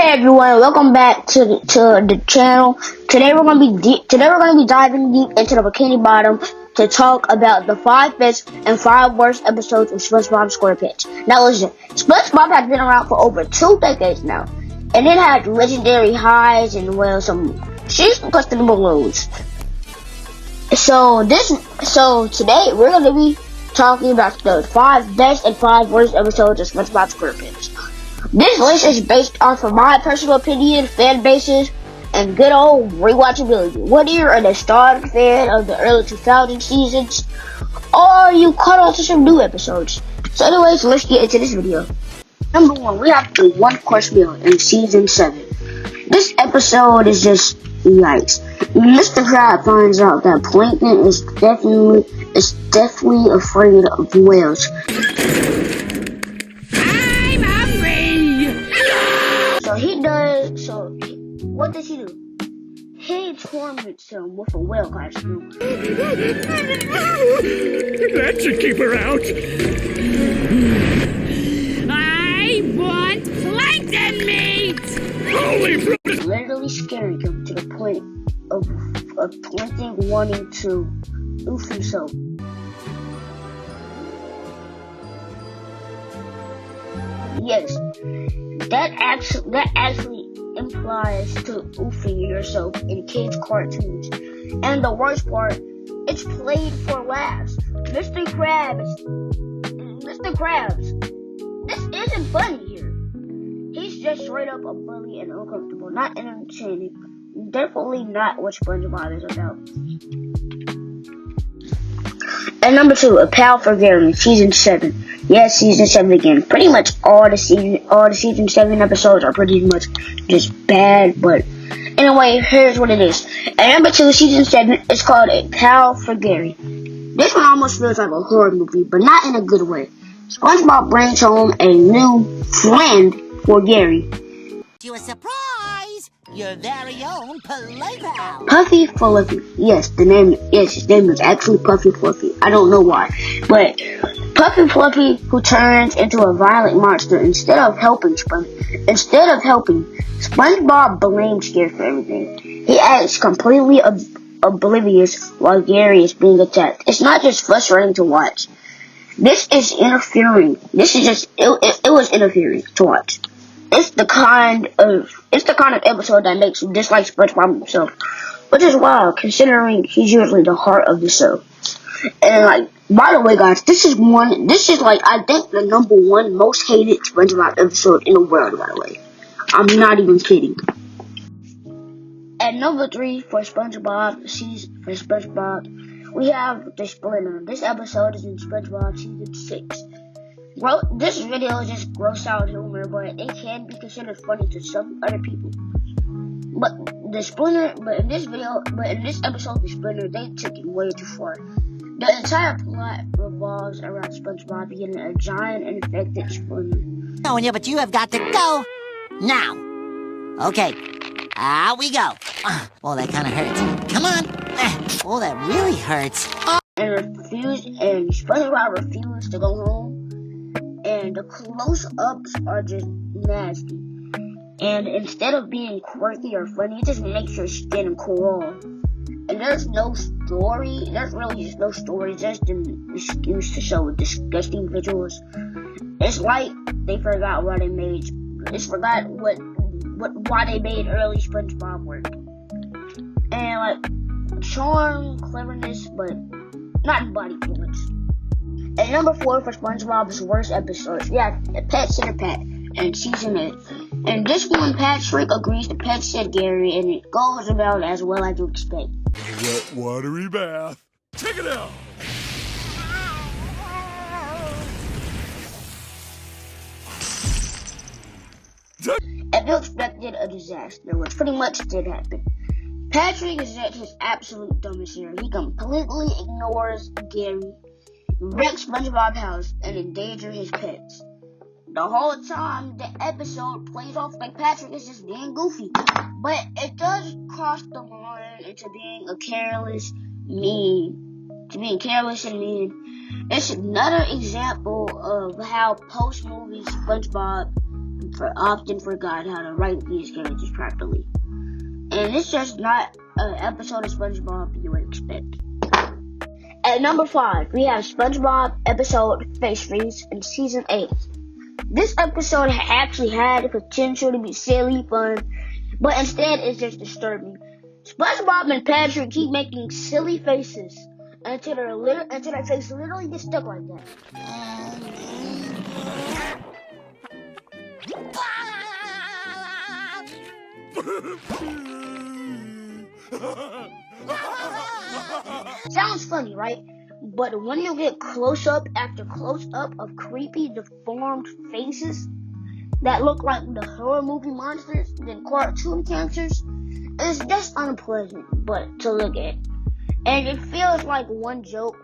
Hey everyone, welcome back to the channel. Today we're gonna be diving deep into the Bikini Bottom to talk about the 5 best and 5 worst episodes of SpongeBob SquarePants. Now listen, SpongeBob has been around for over 2 decades now, and it had legendary highs and some seriously questionable lows. So today we're gonna be talking about the 5 best and 5 worst episodes of SpongeBob SquarePants. This list is based off of my personal opinion, fan bases, and good old rewatchability. Whether you're a nostalgic fan of the early 2000 seasons, or you caught on to some new episodes. So anyways, let's get into this video. Number 1, we have the one-course meal in season 7. This episode is just yikes. Mr. Crab finds out that Plankton is definitely afraid of whales. What does he do? He torments him with a whale costume. That should keep her out. I want plankton meat! Holy fruit! Literally scaring him to the point of Plankton wanting to oof himself. Yes, that actually implies to oofing yourself in kids' cartoons. And the worst part, it's played for laughs. Mr. Krabs, this isn't funny here. He's just straight up a bully and uncomfortable, not entertaining. Definitely not what SpongeBob is about. And number 2, A Pal for Gary, season 7. Yes, season 7 again. Pretty much all the season 7 episodes are pretty much just bad, but anyway, here's what it is. And number 2, season 7 is called A Pal for Gary. This one almost feels like a horror movie, but not in a good way. SpongeBob brings home a new friend for Gary. To a surprise! Your very own playpal. Puffy Fluffy. Yes, his name is actually Puffy Fluffy. I don't know why, but Puffy Fluffy, who turns into a violent monster instead of helping, SpongeBob blames Gary for everything. He acts completely oblivious while Gary is being attacked. It's not just frustrating to watch. This is interfering. It was interfering to watch. It's the kind of episode that makes you dislike SpongeBob himself, which is wild considering he's usually the heart of the show. And by the way, guys, this is I think the number 1 most hated SpongeBob episode in the world. By the way, I'm not even kidding. At number 3 for SpongeBob, we have the Splinter. This episode is in SpongeBob season 6. This video is just gross out humor, but it can be considered funny to some other people. But in this episode, the Splinter, they took it way too far. The entire plot revolves around SpongeBob getting a giant infected Splinter. Oh, yeah, but you have got to go now. Okay, out we go. Oh, that kind of hurts. Come on. Oh, that really hurts. And SpongeBob refused to go home. And the close-ups are just nasty. And instead of being quirky or funny, it just makes your skin crawl. And there's no story. There's really just no story. Just an excuse to show disgusting visuals. It's like they forgot why they made. Why they made early SpongeBob work. And charm, cleverness, but not body fluids. And number 4 for SpongeBob's worst episodes, we have Pet Center Pat in season 8. And this one, Patrick agrees to pet sit Gary, and it goes about as well as you expect. Wet, watery bath. Check it out. If you expected a disaster, which pretty much did happen, Patrick is at his absolute dumbest here. He completely ignores Gary, wrecks SpongeBob's house, and endangers his pets. The whole time, the episode plays off like Patrick is just being goofy. But it does cross the line into being careless and mean. It's another example of how post-movie SpongeBob often forgot how to write these characters properly. And it's just not an episode of SpongeBob you would expect. At number 5, we have SpongeBob episode Face Freeze in season 8. This episode actually had the potential to be silly, fun, but instead it's just disturbing. SpongeBob and Patrick keep making silly faces until their face literally gets stuck like that. Sounds funny, right? But when you get close up after close up of creepy, deformed faces that look like the horror movie monsters than cartoon characters, it's just unpleasant but to look at. And it feels like one joke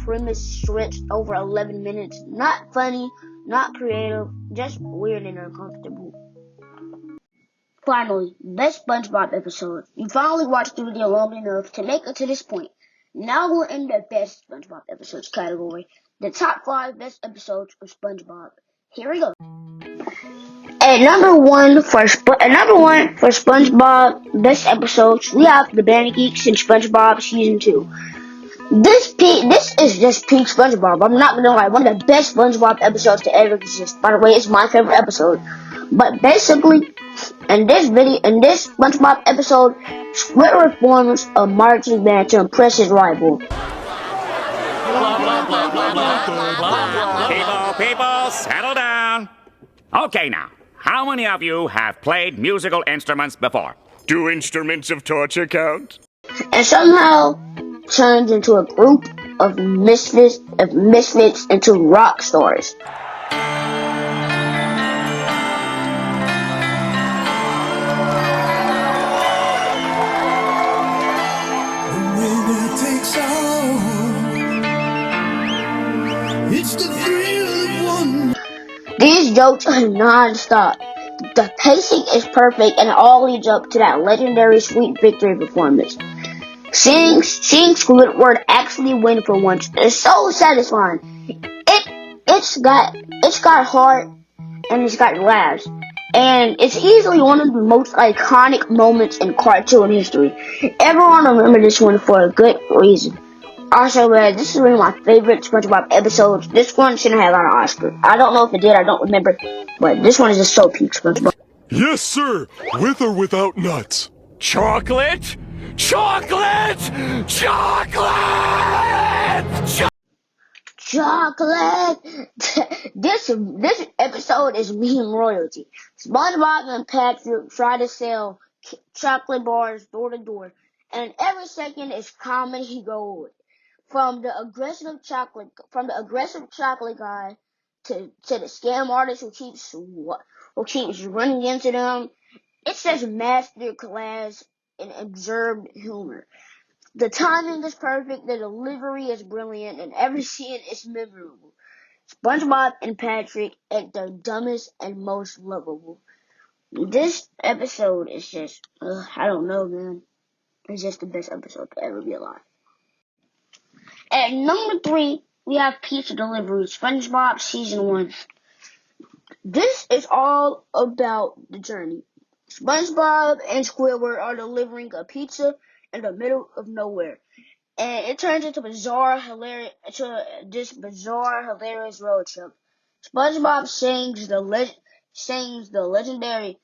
premise stretched over 11 minutes. Not funny, not creative, just weird and uncomfortable. Finally, best SpongeBob episode. You finally watched the video long enough to make it to this point. Now we're in the best SpongeBob episodes category. The top 5 best episodes of SpongeBob. Here we go. At number one for SpongeBob best episodes, we have the Banana Geeks in SpongeBob season 2. This is just peak SpongeBob. I'm not gonna lie, one of the best SpongeBob episodes to ever exist. By the way, it's my favorite episode. But basically, in this SpongeBob episode, Squidward forms a marching band to impress his rival. People, settle down. Okay now, how many of you have played musical instruments before? Do instruments of torture count? And somehow turns into a group of misfits into rock stars. These jokes are non-stop. The pacing is perfect and it all leads up to that legendary Sweet Victory performance. Seeing Squidward actually win for once is so satisfying. It's got heart and it's got laughs. And it's easily one of the most iconic moments in cartoon history. Everyone remember this one for a good reason. Also, this is one of my favorite SpongeBob episodes. This one shouldn't have got an Oscar. I don't know if it did, I don't remember. But this one is just so peak SpongeBob. Yes, sir. With or without nuts? Chocolate? Chocolate! Chocolate! Chocolate! This episode is meme royalty. SpongeBob and Patrick try to sell chocolate bars door to door, and every second is comedy gold. From the aggressive chocolate guy to the scam artist who keeps running into them, it's just master class in absurd humor. The timing is perfect, the delivery is brilliant, and every scene is memorable. SpongeBob and Patrick at their dumbest and most lovable. This episode is just, I don't know, man. It's just the best episode to ever be alive. At number 3, we have Pizza Delivery, SpongeBob Season 1. This is all about the journey. SpongeBob and Squidward are delivering a pizza in the middle of nowhere. And it turns into this bizarre, hilarious road trip. SpongeBob sings the legendary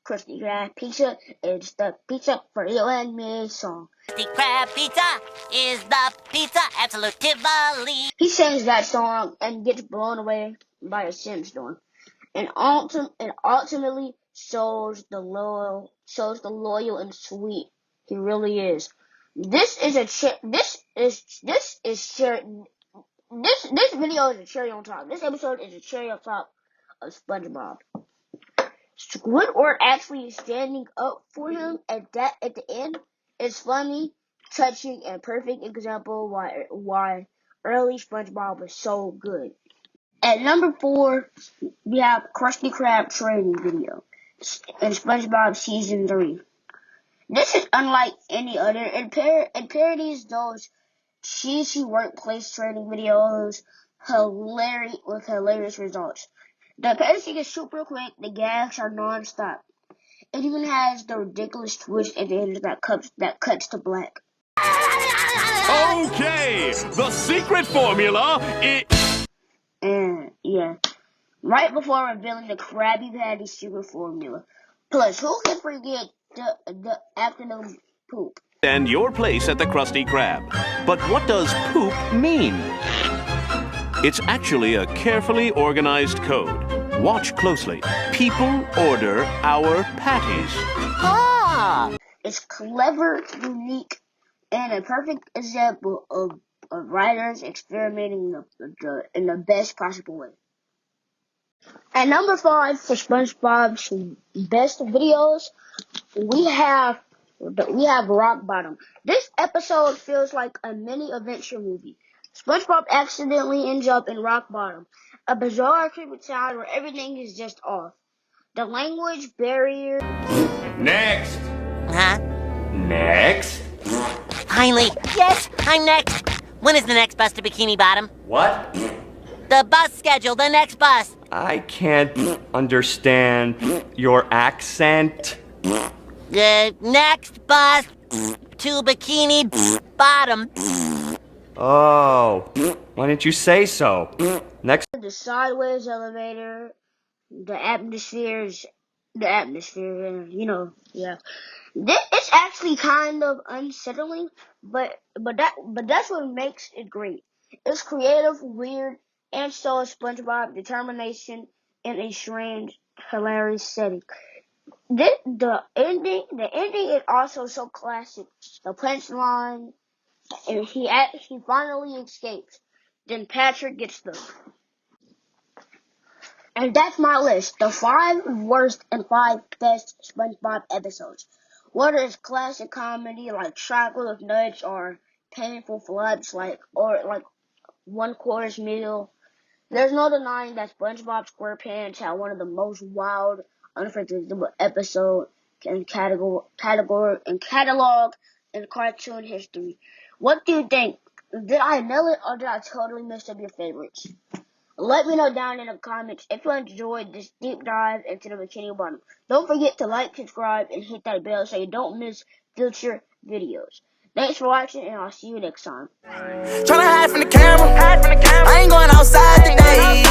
Krusty Krab pizza is the pizza for you and me song. Krusty Krab pizza is the pizza absolutely. He sings that song and gets blown away by a sandstorm, and ultimately shows the loyal and sweet he really is. This video is a cherry on top. This episode is a cherry on top of SpongeBob. Squidward actually standing up for him at the end is funny, touching, and perfect example why early SpongeBob was so good. At number 4, we have Krusty Krab training video in SpongeBob Season 3. This is unlike any other. It parodies those cheesy workplace training videos with hilarious results. The pacing is super quick. The gags are non-stop. It even has the ridiculous twist at the end that cuts to black. Okay, the secret formula is... And yeah, right before revealing the Krabby Patty secret formula. Plus, who can forget the afternoon poop? And your place at the Krusty Krab. But what does poop mean? It's actually a carefully organized code. Watch closely. People order our patties. Ah! It's clever, unique, and a perfect example of writers experimenting in the best possible way. At number 5 for SpongeBob's best videos, we have Rock Bottom. This episode feels like a mini adventure movie. SpongeBob accidentally ends up in Rock Bottom, a bizarre, creepy town where everything is just off. The language barrier. Next. Huh? Next. Finally. Yes, I'm next. When is the next bus to Bikini Bottom? What? The bus schedule, the next bus. I can't understand your accent. The next bus to Bikini Bottom. Oh, why didn't you say so? Next. The sideways elevator, the atmosphere, yeah. It's actually kind of unsettling, but that's what makes it great. It's creative, weird, and so is SpongeBob determination in a strange, hilarious setting. The ending is also so classic. The punchline, and he finally escapes. Then Patrick gets them. And that's my list. The 5 worst and 5 best SpongeBob episodes. Whether it's classic comedy like Chocolate with Nuts or painful floods like 1/4 meal, there's no denying that SpongeBob SquarePants had one of the most wild, unpredictable episodes in catalog in cartoon history. What do you think? Did I nail it or did I totally miss up your favorites? Let me know down in the comments if you enjoyed this deep dive into the Bikini Bottom. Don't forget to like, subscribe, and hit that bell so you don't miss future videos. Thanks for watching, and I'll see you next time. Tryna hide from the camera. I ain't going outside today.